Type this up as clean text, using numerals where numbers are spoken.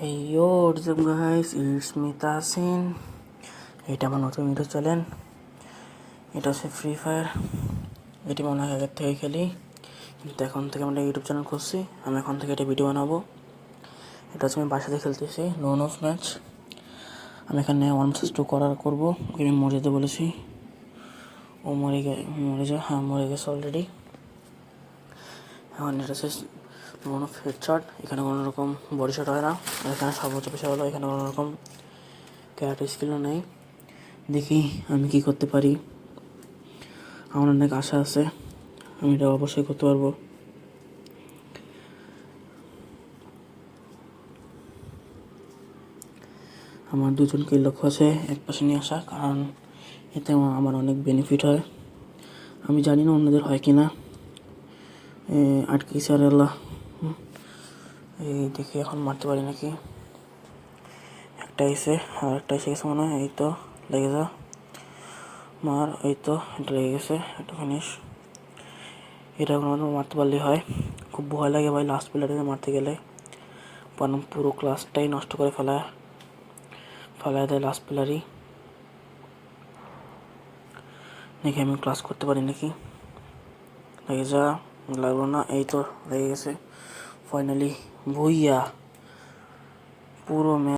Hey yo, what's up guys? It's me Tasin. এটা আমার নতুন ইউটিউব চ্যানেল। এটা হচ্ছে ফ্রি ফায়ার। এটি মনে হয় আগের থেকে খেলি, কিন্তু এখন থেকে আমরা ইউটিউব চ্যানেল খুঁজছি। আমি এখন থেকে এটা ভিডিও বানাবো। এটা হচ্ছে আমি বাসাতে খেলতেছি লোন অফ ম্যাচ। আমি এখানে 1 vs 2 করবো। ওকে আমি মরে যেতে বলেছি। ও মরে যায়, হ্যাঁ মরে গেছে অলরেডি। এখন এটা হচ্ছে লোন অফ হেডশট। এখানে কোনো রকম বডি শট হয় না। এখানে সর্বোচ্চ পেশা হলো, এখানে কোনো রকম ক্যারেক্টার স্কিলও নেই। দেখি আমি কি করতে পারি। আমার অনেক আশা আছে, আমি এটা অবশ্যই করতে পারবো। আমার দুজনকে লক্ষ্য আছে এক পাশে নিয়ে আসা, কারণ এতে আমার অনেক বেনিফিট হয়। আমি জানি না অন্যদের হয় কি না। আটকে আর আল্লাহ, এই দেখি এখন মারতে পারি নাকি। একটা এসে আর একটা এসে গেছে মনে হয়। এই তো লেগে যা মার, এই তো এটা লেগে গেছে, একটা ফিনিশ। এটা কোনো মারতে পারলেই হয়। খুব ভয় লাগে ভাই লাস্ট প্লেয়ারকে মারতে গেলে, কারণ পুরো ক্লাসটাই নষ্ট করে ফেলায় দেয় লাস্ট প্লেয়ারই। দেখি আমি ক্লাস করতে পারি নাকি। লেগে যা, লাগলো না, এই তো লেগে গেছে ফাইনালি। ভুইয়া পুরো